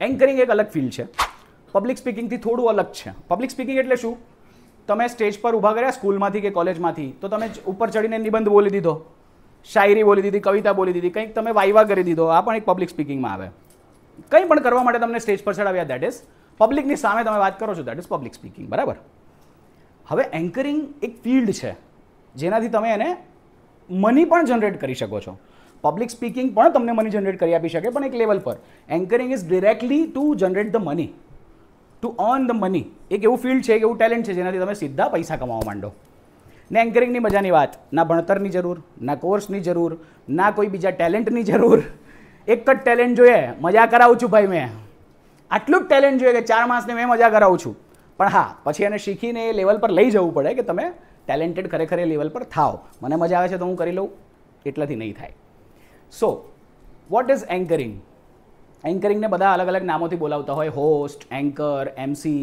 Anchoring એક અલગ field છે, પબ્લિક સ્પીકિંગથી થોડું અલગ છે. પબ્લિક સ્પીકિંગ એટલે શું? તમે સ્ટેજ પર ઊભા કર્યા સ્કૂલમાંથી કે કોલેજમાંથી, તો તમે ઉપર ચડીને નિબંધ બોલી દીધો, શાયરી બોલી દીધી, કવિતા બોલી દીધી, કંઈક તમે વાયવા કરી દીધો, આ પણ એક પબ્લિક સ્પીકિંગમાં આવે. કંઈ પણ કરવા માટે તમને સ્ટેજ પર ચડાવ્યા, દેટ ઇઝ પબ્લિકની સામે તમે વાત કરો છો, દેટ ઇઝ પબ્લિક સ્પીકિંગ. બરાબર. હવે એન્કરિંગ એક ફિલ્ડ છે જેનાથી તમે એને મની પણ જનરેટ કરી શકો છો. પબ્લિક સ્પીકિંગ પણ તમને મની જનરેટ કરી આપી શકે, પણ એક લેવલ પર. Anchoring is directly to generate the money, to earn the money. એક એવું ફિલ્ડ છે, એક એવું ટેલેન્ટ છે જેનાથી તમે સીધા પૈસા કમાવા માંડો. ને એન્કરિંગની મજાની વાત, ના ભણતરની જરૂર, ના કોર્સની જરૂર, ના કોઈ બીજા ટેલેન્ટની જરૂર. એક જ ટેલેન્ટ જોઈએ, મજા કરાવું છું ભાઈ મેં, આટલું જ ટેલેન્ટ જોઈએ કે 4 માસને મેં મજા કરાવું છું. પણ હા, પછી એને શીખીને એ લેવલ પર લઈ જવું પડે કે તમે ટેલેન્ટેડ ખરેખર એ લેવલ પર થાવ. મને મજા આવે છે તો હું કરી લઉં, એટલાથી નહીં થાય. So what is anchoring? એન્કરિંગને બધા અલગ અલગ નામોથી બોલાવતા હોય, હોસ્ટ, એન્કર, એમસી,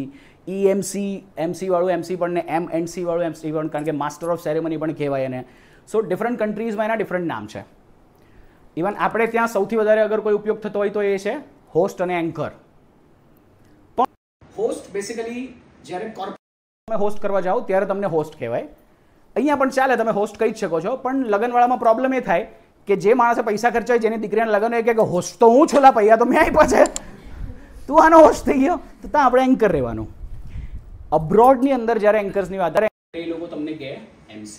એમસી વાળું એમસી પણ ને MC વાળું MC પણ, કારણ કે માસ્ટર ઓફ સેરેમની પણ કહેવાય એને. સો ડિફરન્ટ કન્ટ્રીઝમાં એના ડિફરન્ટ નામ છે. ઇવન આપણે ત્યાં સૌથી વધારે અગર કોઈ ઉપયોગ થતો હોય તો એ છે હોસ્ટ અને એન્કર. પણ હોસ્ટ બેસિકલી જ્યારે કોર્પોરેટ તમે હોસ્ટ કરવા જાઓ ત્યારે તમને હોસ્ટ કહેવાય. અહીંયા પણ ચાલે, તમે હોસ્ટ કહી જ શકો છો, પણ લગ્નવાળામાં પ્રોબ્લેમ એ થાય કે જે માણસે પૈસા ખર્ચાય, જેની દીકરીના લગ્ન હોય, કે હોસ્ટ તો હું છોલા પૈયા તો મેં આપ્યા છે, તું આનો હોસ્ટ થઈ ગયો, તો ત્યાં આપણે એન્કર રહેવાનું. અબ્રોડની અંદર જ્યારે એન્કર્સની વાત કરે એ લોકો તમને કહે MC.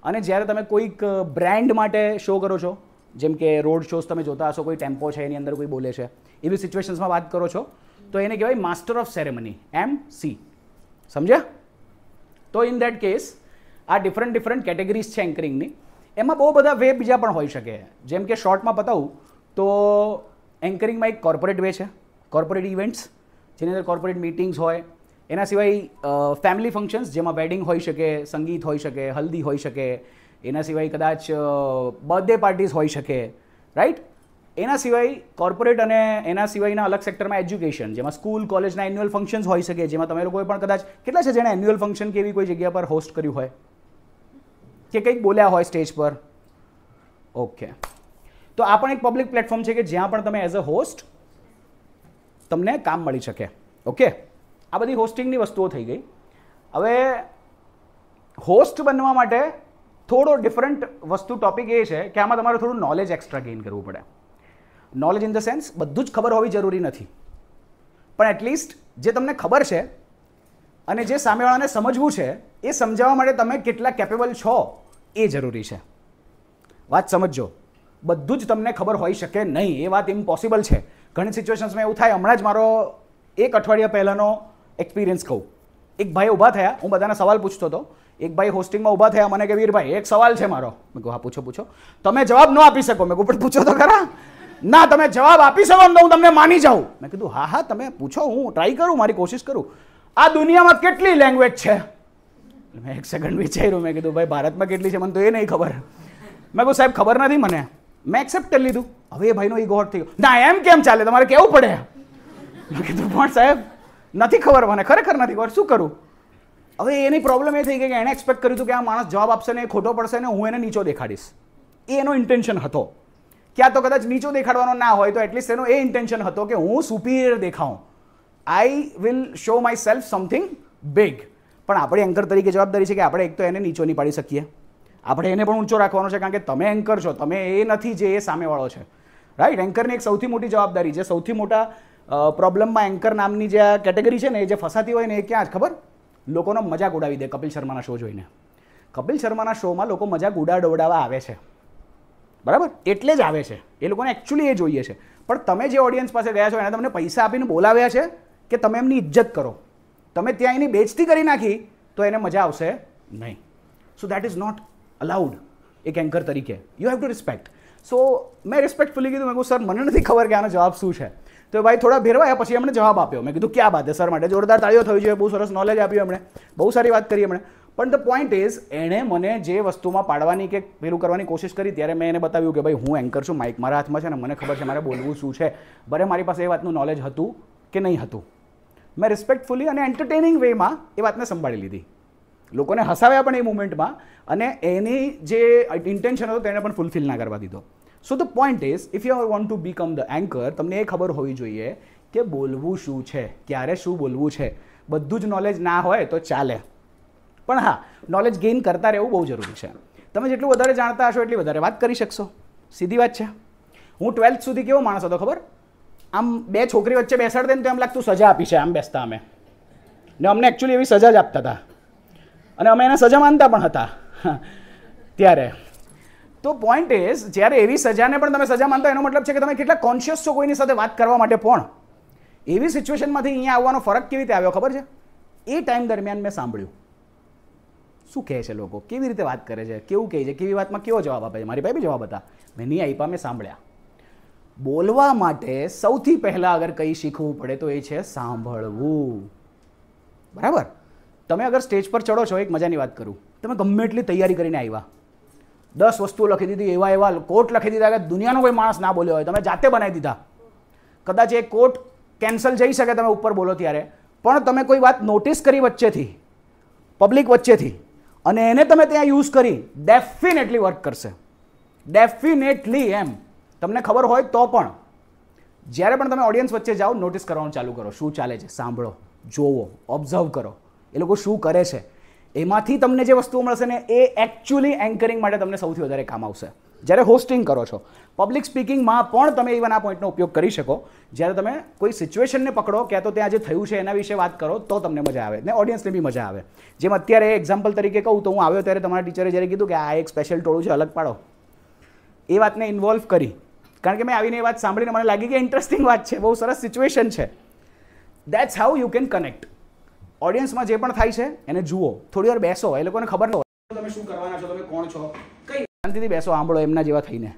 અને જ્યારે તમે કોઈક બ્રાન્ડ માટે શો કરો છો, જેમ કે રોડ શોઝ તમે જોતા હશો, કોઈ ટેમ્પો છે એની અંદર કોઈ બોલે છે, એવી સિચ્યુએશન્સમાં વાત કરો છો, તો એને કહેવાય માસ્ટર ઓફ સેરેમની, MC. સમજ્યા? તો ઇન દેટ કેસ આ ડિફરન્ટ કેટેગરીઝ છે એન્કરિંગની. એમાં બહુ બધા વે બીજા પણ હોઈ શકે. જેમ કે શોર્ટમાં બતાવું તો એન્કરિંગમાં એક કોર્પોરેટ વે છે, કોર્પોરેટ ઇવેન્ટ્સ, જેની અંદર કોર્પોરેટ મીટિંગ્સ હોય. એના સિવાય ફેમિલી ફંક્શન્સ, જેમાં વેડિંગ હોઈ શકે, સંગીત હોઈ શકે, હલ્દી હોઈ શકે. એના સિવાય કદાચ બર્થડે પાર્ટીઝ હોઈ શકે, રાઈટ? એના સિવાય કોર્પોરેટ અને એના સિવાયના અલગ સેક્ટરમાં એજ્યુકેશન, જેમાં સ્કૂલ કોલેજના એન્યુઅલ ફંક્શન્સ હોઈ શકે, જેમાં તમે લોકોએ પણ કદાચ કેટલા છે જેણે એન્યુઅલ ફંક્શન કે એવી કોઈ જગ્યા પર હોસ્ટ કર્યું હોય કે કંઈક બોલ્યા હોય સ્ટેજ પર. ઓકે, તો આ પણ એક પબ્લિક પ્લેટફોર્મ છે કે જ્યાં પણ તમે એઝ અ હોસ્ટ તમને કામ મળી શકે. ઓકે, આ બધી હોસ્ટિંગની વસ્તુઓ થઈ ગઈ. હવે હોસ્ટ બનવા માટે થોડો ડિફરન્ટ વસ્તુ ટોપિક એ છે કે આમાં તમારે થોડું નોલેજ એક્સ્ટ્રા ગેઇન કરવું પડે. નોલેજ ઇન ધ સેન્સ, બધું જ ખબર હોવી જરૂરી નથી, પણ એટલીસ્ટ જે તમને ખબર છે અને જે સામેવાળાને સમજવું છે એ સમજાવવા માટે તમે કેટલા કેપેબલ છો એ જરૂરી છે. વાત સમજજો. બધું જ તમને ખબર હોઈ શકે નહીં, એ વાત ઇમ્પોસિબલ છે. ઘણી સિચ્યુએશન્સમાં એવું થાય. હમણાં જ મારો 1 અઠવાડિયા પહેલાંનો એક્સપિરિયન્સ કહું. એક ભાઈ ઊભા થયા, હું બધાને સવાલ પૂછતો હતો. એક ભાઈ હોસ્ટિંગમાં ઊભા થયા, મને કે વીરભાઈ એક સવાલ છે મારો. મેં કહું હા પૂછો. તમે જવાબ ન આપી શકો. મેં કહું પણ પૂછો તો ખરા. ના, તમે જવાબ આપી શકો તો હું તમને માની જાઉં. મેં કીધું હા તમે પૂછો, હું ટ્રાય કરું, મારી કોશિશ કરું. આ દુનિયામાં કેટલી લેંગ્વેજ છે? મેં 1 સેકન્ડ વિચાર્યું. મેં કીધું ભાઈ ભારતમાં કેટલી છે મને તો એ નહીં ખબર. મેં કહું સાહેબ ખબર નથી મને. મેં એક્સેપ્ટ કરી લીધું. હવે એ ભાઈનો ઈગો હર્ટ થઈ ગયો. ના એમ કેમ ચાલે, તમારે કેવું પડે. મેં કીધું પણ સાહેબ નથી ખબર, મને ખરેખર નથી ખબર, શું કરું? હવે એની પ્રોબ્લેમ એ થઈ ગઈ કે એણે એક્સપેક્ટ કર્યું હતું કે આ માણસ જવાબ આપશે ને એ ખોટો પડશે ને હું એને નીચો દેખાડીશ. એ એનો ઇન્ટેન્શન હતો. ક્યાં તો કદાચ નીચો દેખાડવાનો ના હોય તો એટલીસ્ટ એનો એ ઇન્ટેન્શન હતો કે હું સુપિરિયર દેખાઉં. I will show myself something big. પણ આપણી એન્કર તરીકે જવાબદારી છે કે આપણે એક તો એને નીચો નહીં પાડી શકીએ, આપણે એને પણ ઊંચો રાખવાનો છે, કારણ કે તમે એન્કર છો, તમે એ નથી જે એ સામેવાળો છે, રાઈટ? એન્કરની એક સૌથી મોટી જવાબદારી છે. સૌથી મોટા પ્રોબ્લેમમાં એન્કર નામની જે આ કેટેગરી છે ને, એ જે ફસાતી હોય ને, એ ક્યાં જ ખબર? લોકોનો મજાક ઉડાવી દે. કપિલ શર્માના શો જોઈને, કપિલ શર્માના શોમાં લોકો મજાક ઉડાવડાવવા આવે છે, બરાબર? એટલે જ આવે છે. એ લોકોને એકચ્યુઅલી એ જોઈએ છે. પણ તમે જે ઓડિયન્સ પાસે ગયા છો એને તમને પૈસા આપીને બોલાવ્યા છે કે તમે એમની ઇજ્જત કરો. તમે ત્યાં એની બેઇજ્જતી કરી નાખી તો એને મજા આવશે નહીં. So that is not allowed. એક એન્કર તરીકે you have to respect. So મેં રિસ્પેક્ટફુલી કીધું, મેં કહું સર મને નથી ખબર કે આનો જવાબ શું છે. તો ભાઈ થોડા ભેરવાયા, પછી એમણે જવાબ આપ્યો. મેં કીધું ક્યાં બાત છે સર, માટે જોરદાર તાળીઓ થવી જોઈએ, બહુ સરસ નોલેજ આપ્યું એમણે, બહુ સારી વાત કરી એમણે. પણ ધ પોઈન્ટ ઇઝ, એણે મને જે વસ્તુમાં પાડવાની કે પેલું કરવાની કોશિશ કરી ત્યારે મેં એને બતાવ્યું કે ભાઈ હું એન્કર છું, માઇક મારા હાથમાં છે ને મને ખબર છે મારે બોલવું શું છે. ભલે મારી પાસે એ વાતનું નોલેજ હતું કે નહીં હતું, મેં રિસ્પેક્ટફુલી અને એન્ટરટેનિંગ વેમાં એ વાતને સંભાળી લીધી. લોકોને હસાવ્યા પણ એ મુમેન્ટમાં, અને એની જે ઇન્ટેન્શન હતો તેને પણ ફૂલફિલ ના કરવા દીધો. So the point is if you want to become the anchor, તમને એ ખબર હોવી જોઈએ કે બોલવું શું છે, ક્યારે શું બોલવું છે. બધું જ નોલેજ ના હોય તો ચાલે, પણ હા, નોલેજ ગેઇન કરતા રહેવું બહુ જરૂરી છે. તમે જેટલું વધારે જાણતા હશો એટલી વધારે વાત કરી શકશો. સીધી વાત છે. હું 12th સુધી કેવો માણસ હતો ખબર? આમ બે છોકરી વચ્ચે બેસાડ દે ને તો એમ લાગતું સજા આપી છે. આમ બેસતા અમે, ને અમને એકચ્યુઅલી એવી સજા જ આપતા હતા, અને અમે એને સજા માનતા પણ હતા ત્યારે. તો પોઈન્ટ ઇઝ, જ્યારે એવી સજાને પણ તમે સજા માનતા, એનો મતલબ છે કે તમે કેટલા કોન્શિયસ છો કોઈની સાથે વાત કરવા માટે. પણ એવી સિચ્યુએશનમાંથી અહીંયા આવવાનો ફરક કેવી રીતે આવ્યો ખબર છે? એ ટાઈમ દરમિયાન મેં સાંભળ્યું શું કહે છે લોકો, કેવી રીતે વાત કરે છે, કેવું કહે છે, કેવી વાતમાં કેવો જવાબ આપે છે. મારી પાસે બી જવાબ હતા, મેં નહીં આપ્યા, મેં સાંભળ્યા. બોલવા માટે સૌથી પહેલાં અગર કંઈ શીખવું પડે તો એ છે સાંભળવું. બરાબર? તમે અગર સ્ટેજ પર ચડો છો, એક મજાની વાત કરું, તમે ગમે એટલી તૈયારી કરીને આવ્યા, 10 વસ્તુઓ લખી દીધી, એવા કોટ લખી દીધા કે દુનિયાનો કોઈ માણસ ના બોલ્યો હોય, તમે જાતે બનાવી દીધા. કદાચ એ કોટ કેન્સલ જઈ શકે તમે ઉપર બોલો ત્યારે, પણ તમે કોઈ વાત નોટિસ કરી વચ્ચેથી, પબ્લિક વચ્ચેથી, અને એને તમે ત્યાં યુઝ કરી, ડેફિનેટલી વર્ક કરશે. ડેફિનેટલી. એમ તમને ખબર હોય તો પણ જ્યારે પણ તમે ઓડિયન્સ વચ્ચે જાઓ, નોટિસ કરવાનું ચાલુ કરો, શું ચાલે છે, સાંભળો, જોવો, ઓબ્ઝર્વ કરો, એ લોકો શું કરે છે. એમાંથી તમને જે વસ્તુઓ મળશે ને એ એકચ્યુઅલી એન્કરિંગ માટે તમને સૌથી વધારે કામ આવશે. જ્યારે હોસ્ટિંગ કરો છો, પબ્લિક સ્પીકિંગમાં પણ તમે ઇવન આ પોઈન્ટનો ઉપયોગ કરી શકો. જ્યારે તમે કોઈ સિચ્યુએશનને પકડો, ક્યાં તો ત્યાં જે થયું છે એના વિશે વાત કરો, તો તમને મજા આવે ને ઓડિયન્સને બી મજા આવે. જેમ અત્યારે એક્ઝામ્પલ તરીકે કહું તો, હું આવ્યો ત્યારે તમારા ટીચરે જ્યારે કીધું કે આ એક સ્પેશિયલ ટોળું છે, અલગ પાડો, એ વાતને ઇન્વોલ્વ કરી, કારણ કે મેં આવીને એ વાત સાંભળીને મને લાગી કે ઇન્ટરેસ્ટિંગ વાત છે, બહુ સરસ સિચ્યુએશન છે. That's how you can connect. ઓડિયન્સમાં જે પણ થાય છે એને જુઓ, થોડી વાર બેસો, એ લોકોને ખબર ન હોય તમે શું કરવાના છો, તમે કોણ છો, કઈ શાંતિથી બેસો, સાંભળો, એમના જેવા થઈને.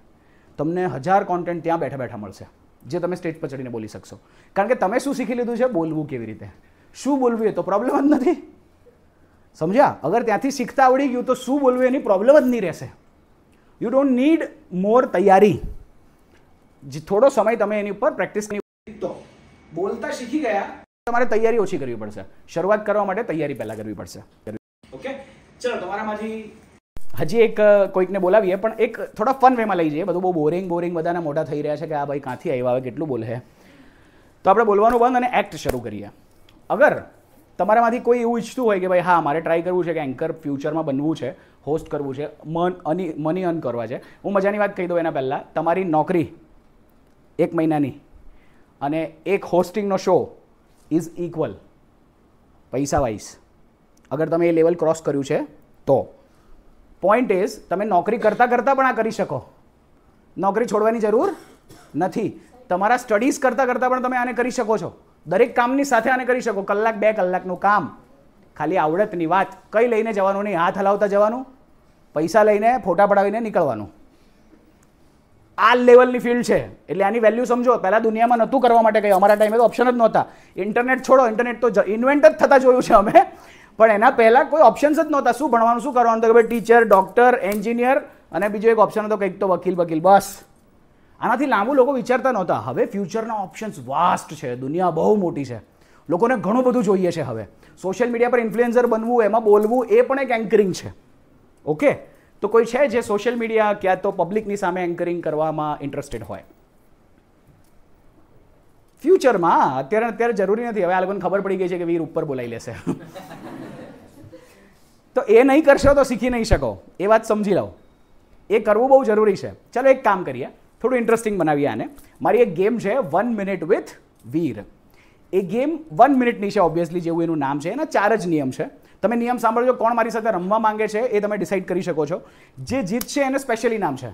તમને 1000 કોન્ટેન્ટ ત્યાં બેઠા બેઠા મળશે, જે તમે સ્ટેજ પર ચડીને બોલી શકશો. કારણ કે તમે શું શીખી લીધું છે, બોલવું કેવી રીતે, શું બોલવું એ તો પ્રોબ્લેમ જ નથી. સમજ્યા? અગર ત્યાંથી શીખતા આવડી ગયું તો શું બોલવું એની પ્રોબ્લેમ જ નહીં રહેશે. યુ ડોન્ટ નીડ મોર તૈયારી. થોડો સમય તમે એની ઉપર પ્રેક્ટિસ તો બોલતા શીખી ગયા, તમારે તૈયારી ઓછી કરવી પડશે. શરૂઆત કરવા માટે તૈયારી પહેલા કરવી પડશે. ઓકે, ચલો તમારામાંથી હજી એક કોઈકને બોલાવીએ, પણ એક થોડા ફન વેમાં લઈ જઈએ. બધું બહુ બોરિંગ બધાના મોઢા થઈ રહ્યા છે કે આ ભાઈ ક્યાંથી આવ્યા, હવે કેટલું બોલે. તો આપણે બોલવાનું બંધ અને એક્ટ શરૂ કરીએ. અગર તમારામાંથી કોઈ એવું ઈચ્છતું હોય કે ભાઈ હા, મારે ટ્રાય કરવું છે કે એન્કર ફ્યુચરમાં બનવું છે, હોસ્ટ કરવું છે, મની અર્ન કરવા છે. હું મજાની વાત કહી દઉં એના પહેલાં, તમારી નોકરી 1 મહિનાની અને એક હોસ્ટિંગનો શો ઇઝ ઇક્વલ પૈસા વાઇઝ, અગર તમે એ લેવલ ક્રોસ કર્યું છે તો. પોઈન્ટ ઇઝ, તમે નોકરી કરતાં પણ આ કરી શકો, નોકરી છોડવાની જરૂર નથી. તમારા સ્ટડીઝ કરતાં પણ તમે આને કરી શકો છો. દરેક કામની સાથે આને કરી શકો. 1-2 કલાકનું કામ, ખાલી આવડતની વાત, કંઈ લઈને જવાનું નહીં, હાથ હલાવતા જવાનું, પૈસા લઈને ફોટા પડાવીને નીકળવાનું. આ લેવલની ફિલ્ડ છે, એટલે આની વેલ્યુ સમજો. પહેલાં દુનિયામાં નહોતું કરવા માટે કંઈ, અમારા ટાઈમે તો ઓપ્શન જ નહોતા. ઇન્ટરનેટ છોડો, ઇન્ટરનેટ તો ઇન્વેન્ટ જ થતા જોયું છે અમે, પણ એના પહેલાં કોઈ ઓપ્શન્સ જ નહોતા. શું ભણવાનું, શું કરવાનું, તો કે ભાઈ ટીચર, ડૉક્ટર, એન્જિનિયર, અને બીજો એક ઓપ્શન હતો કંઈક તો વકીલ, બસ. આનાથી લાંબુ લોકો વિચારતા નહોતા. હવે ફ્યુચરના ઓપ્શન્સ વાસ્ટ છે, દુનિયા બહુ મોટી છે, લોકોને ઘણું બધું જોઈએ છે. હવે સોશિયલ મીડિયા પર ઇન્ફ્લુએન્સર બનવું, એમાં બોલવું, એ પણ એક એન્કરિંગ છે. ઓકે, તો કોઈ છે જે સોશિયલ મીડિયા ક્યાં તો પબ્લિકની સામે એન્કરિંગ કરવામાં ઇન્ટરેસ્ટેડ હોય ફ્યુચરમાં? અત્યારે જરૂરી નથી. હવે આ લોકોને ખબર પડી ગઈ છે કે વીર ઉપર બોલાવી લેશે તો એ નહીં કરશો તો શીખી નહીં શકો, એ વાત સમજી લો. એ કરવું બહુ જરૂરી છે. ચાલો એક કામ કરીએ, થોડું ઇન્ટરેસ્ટિંગ બનાવીએ આને. મારી એક ગેમ છે 1 minute with Veer. A game 1 મિનિટની છે, ઓબ્વિયસલી, જેવું એનું નામ છે. એના 4 જ નિયમ છે. તમે નિયમ સાંભળજો, કોણ મારી સાથે રમવા માંગે છે એ તમે ડિસાઈડ કરી શકો છો. જે જીતશે એને સ્પેશિયલ ઇનામ છે,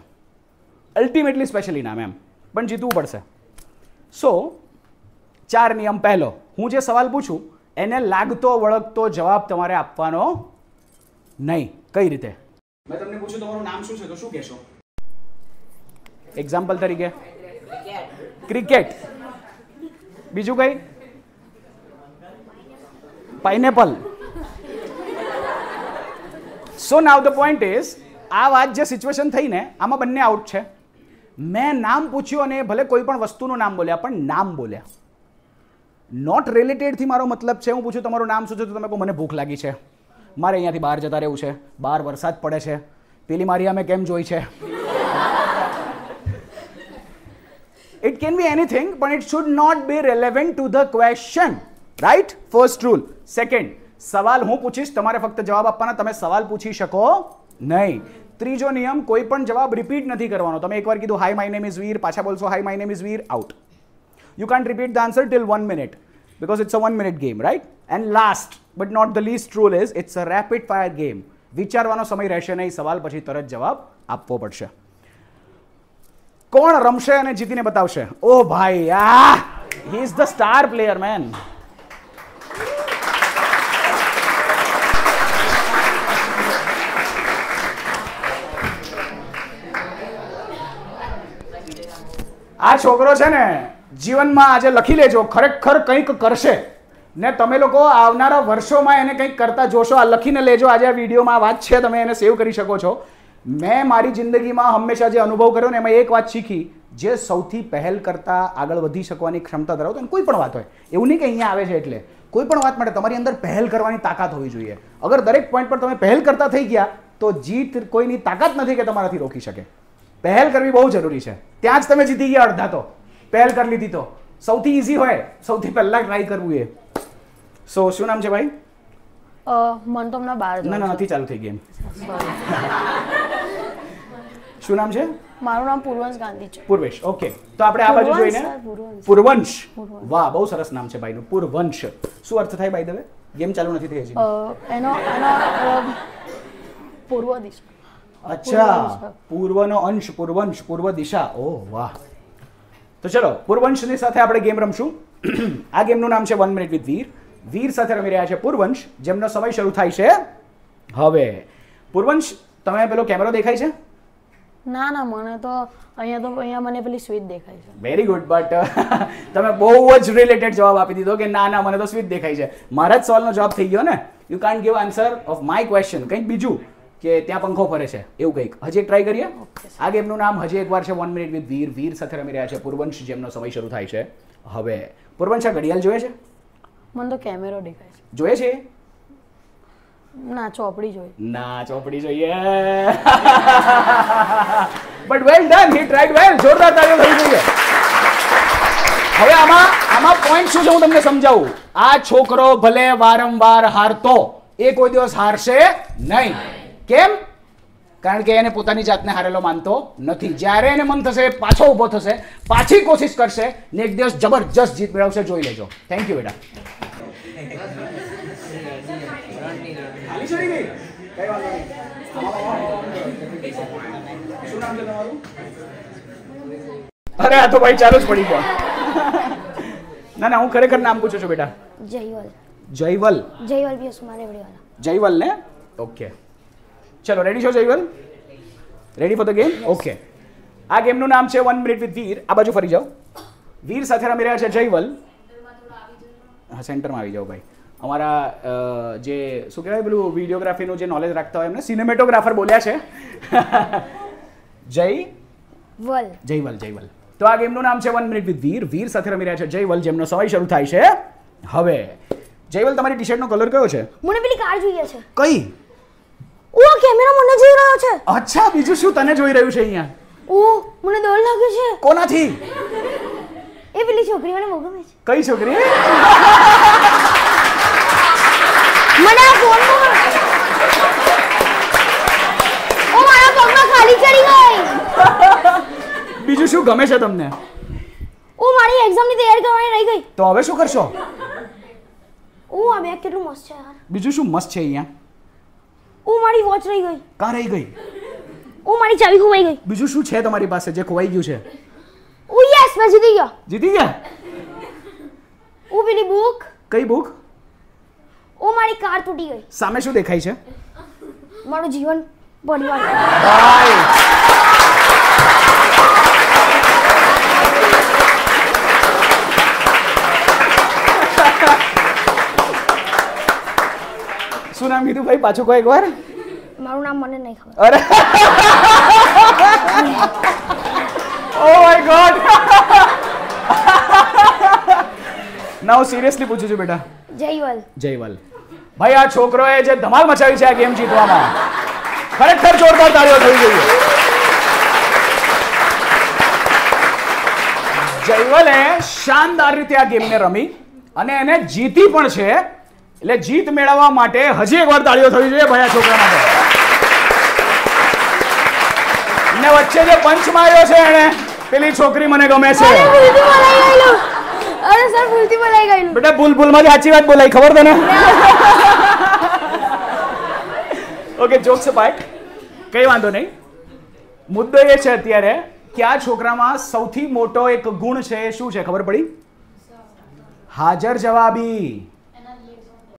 અલ્ટિમેટલી સ્પેશિયલ ઇનામ, એમ પણ જીતવું પડશે. સો 4 નિયમ. પહેલો, હું જે સવાલ પૂછું એને લાગતો વળગતો જવાબ તમારે આપવાનો નહીં. કઈ રીતે? મેં તમને પૂછ્યું તમારું નામ શું છે, તો શું કહેશો? એક્ઝામ્પલ તરીકે ક્રિકેટ. બીજું કઈ? Pineapple. So now the point is, આ વાત જે સિચ્યુએશન થઈ ને, આમાં બંને આઉટ છે. મેં નામ પૂછ્યું અને ભલે કોઈ પણ વસ્તુનું નામ બોલ્યા, પણ નામ બોલ્યા. નોટ રિલેટેડથી મારો મતલબ છે. હું પૂછું તમારું નામ શું છે, તો તમે કહો મને ભૂખ લાગી છે, મારે અહીંયાથી બહાર જતા રહેવું છે, બહાર વરસાદ પડે છે, પેલી મારી અમે કેમ જોઈ છે, It can be anything, but it should not be relevant to the question. Right? First rule. Second, સવાલ હું પૂછીશ, તમારે ફક્ત જવાબ આપવાના, તમે સવાલ પૂછી શકો નહીં. ત્રીજો નિયમ, કોઈ પણ જવાબ રિપીટ નથી કરવાનો. તમે એકવાર કીધું hi my name is Veer, પાછા બોલશો hi my name is Veer, out. You can't repeat the answer till 1 minute because it's a 1 minute game, right? And last but not the least rule is it's a rapid fire game. વિચારવાનો સમય રહેશે નહીં, સવાલ પછી તરત જવાબ આપવો પડશે. કોણ રમશે અને જીતીને બતાવશે? ઓ ભાઈ, he is the star player, man. આ છોકરો છે ને જીવનમાં આજે લખી લેજો, ખરેખર કંઈક કરશે ને તમે લોકો આવનારા વર્ષોમાં એને કંઈક કરતા જોશો. આ લખીને લેજો, આજે આ વિડીયોમાં વાત છે, તમે એને સેવ કરી શકો છો. મેં મારી જિંદગીમાં હંમેશા જે અનુભવ કર્યો ને એમાં એક વાત શીખી, જે સૌથી પહેલ કરતા આગળ વધી શકવાની ક્ષમતા ધરાવતો હોય, કોઈ પણ વાત હોય, એવું નહીં કે અહીંયા આવે છે એટલે, કોઈ પણ વાત માટે તમારી અંદર પહેલ કરવાની તાકાત હોવી જોઈએ. અગર દરેક પોઈન્ટ પર તમે પહેલ કરતા થઈ ગયા તો જીત કોઈની તાકાત નથી કે તમારાથી રોકી શકે. પહેલ કરવી બહુ જરૂરી છે. ત્યાં જ તમે જીતી ગયા અડધા. તો પહેલ કરી લીધી તો સૌથી ઈઝી હોય, સૌથી પહેલા ટ્રાય કરવું એ. સો શું નામ છે ભાઈ? મન તો હમણાં બહાર ના નથી ચાલુ થઈ ગેમ. શું નામ છે? મારું નામ પૂર્વંશ ગાંધી છે. પૂર્વેશ. ઓકે, તો આપણે આ બાજુ જોઈને પૂર્વંશ. વાહ, બહુ સરસ નામ છે ભાઈનું, પૂર્વંશ. શું અર્થ થાય બાય ધ વે? ગેમ ચાલુ નથી થઈ હજી. એનો પૂર્વ દિશા. અચ્છા, પૂર્વનો અંશ, પૂર્વંશ, પૂર્વ દિશા. ઓહ વાહ. તો ચલો, પૂર્વંશની સાથે આપણે ગેમ રમશું. આ ગેમનું નામ છે 1 મિનિટ વિથ વીર. વીર સાથે રમી રહ્યા છે પૂર્વંશ, જેમનો સમય શરૂ થાય છે હવે. પૂર્વંશ, તમે પેલો કેમેરો દેખાય છે? ના ના, મને તો અહીંયા મને પેલી સ્વીટ દેખાય છે. વેરી ગુડ, બટ તમે બહુ જ રિલેટેડ જવાબ આપી દીધો કે ના મને તો સ્વીટ દેખાય છે. મારા જ સવાલનો જવાબ થઈ ગયો ને. You can't give answer of my question. કંઈક બીજું કે ત્યાં પંખો ફરે છે એવું કંઈક. હજી એક ટ્રાય કરીએ. આ ગેમનું નામ હજી એકવાર છે 1 મિનિટ વિથ વીર. વીર સાથે રમી રહ્યા છે પૂર્વંશ, જેમનો સમય શરૂ થાય છે હવે. પૂર્વંશ, આ ઘડિયાળ જોઈએ છે? મને તો કેમેરો દેખાય છે. જોઈએ છે? ના, ચોપડી જોઈએ. ના, ચોપડી જોઈએ. But well done, he tried well. જોરદાર તાળીઓ થઈ જોઈએ. હવે આમાં પોઈન્ટ શું છે હું તમને સમજાવું. આ છોકરો ભલે વારંવાર હારતો, એ કોઈ દિવસ હારશે નહીં. કેમ? કારણ કે એને પોતાની જાતને હારેલો માનતો નથી. જ્યારે એને મન થશે પાછો ઊભો થશે, પાછી કોશિશ કરશે ને એક દિવસ જબરજસ્ત જીત મેળવશે. જોઈ લેજો. થેન્ક યુ બેટા. અરે આ તો ભાઈ ચાલુ જ પડી ગયો. ના હું ખરેખર નામ પૂછું છું બેટા. જયવલ. જયવલ. જયવલ પીએસ મારેવડીવાલા. જયવલ ને? ઓકે, ચલો રેડી છો Jayval? Ready for the game? Okay. આ ગેમનું નામ છે 1 મિનિટ વિથ વીર. આ બાજુ ફરી જાઓ. વીર સાથે રમી રહ્યા છે જયવલ. હા, સેન્ટરમાં આવી જાઓ ભાઈ. અમારા જે શું કહેવાય પેલું વિડીયોગ્રાફીનું જે નોલેજ રાખતા હોય એમને સિનેમેટોગ્રાફર બોલ્યા છે. જયવલ. તો આ ગેમનું નામ છે 1 મિનિટ વિથ વીર. વીર સાથે રમી રહ્યા છે જયવલ, જેમનો સમય શરૂ થાય છે હવે. જયવલ, તમારી ટી શર્ટનો કલર કયો છે? મને પેલી કાર જોઈએ છે. કઈ? ઓ કેમેરા મને જોઈ રહ્યો છે. અચ્છા, બીજું શું તને જોઈ રહ્યું છે અહીંયા? ઓ મને ડર લાગે છે. કોનાથી? એ પેલી છોકરી મને બહુ ગમે છે. કઈ છોકરી? મને આ ફોનમાં ઓ મારા પગમાં ખાલી ચડી ગઈ. બીજું શું ગમે છે તમને? ઓ મારી એક્ઝામની તૈયારી કરવાની રહી ગઈ. તો હવે શું કરશો? ઓ આ બેગ કેટલું મસ્ત છે યાર. બીજું શું મસ્ત છે અહીંયા? ઓ મારી વોચ રહી ગઈ. કાં રહી ગઈ? ઓ મારી ચાવી ખોવાઈ ગઈ. બીજું શું છે તમારી પાસે જે ખોવાઈ ગયું છે? ઓ યસ, મેં જીતી ગયા. જીતી ગયા? ઓ પેલી બુક. કઈ બુક? ઓ મારી કાર તૂટી ગઈ. સામે શું દેખાય છે? મારું જીવન પરિવાર. ભાઈ શું નામ કીધું ભાઈ? પાછું કોઈ એકવાર. મારું નામ મને નહીં ખબર. અરે ઓ માય ગોડ. ના હું સિરિયસલી પૂછું છું બેટા. જયવલ. જયવલ ભાઈ, આ છોકરોએ જે ધમાલ મચાવી છે આ ગેમ જીતવામાં, ખરેખર જોરદાર તાળીઓ થવી જોઈએ. જયવલે શાનદાર રીતે આ ગેમને રમી અને એને જીતી પણ છે. એટલે જીત મેળવવા માટે હજી એકવાર તાળીઓ થવી જોઈએ ભાઈ આ છોકરા માટે. ને વચ્ચે જે પંચ માર્યો છે એને, પેલી છોકરી મને ગમે છે. અરે સર ભૂલથી બોલાઈ ગયેલું. બેટા ભૂલમાંથી સાચી વાત બોલાઈ, ખબર તને? ઓકે, જોક્સ અપાર્ટ, કઈ વાંધો નહીં. મુદ્દો એ છે અત્યારે કે આ છોકરામાં સૌથી મોટો એક ગુણ છે, એ શું છે ખબર પડી? હાજર જવાબી.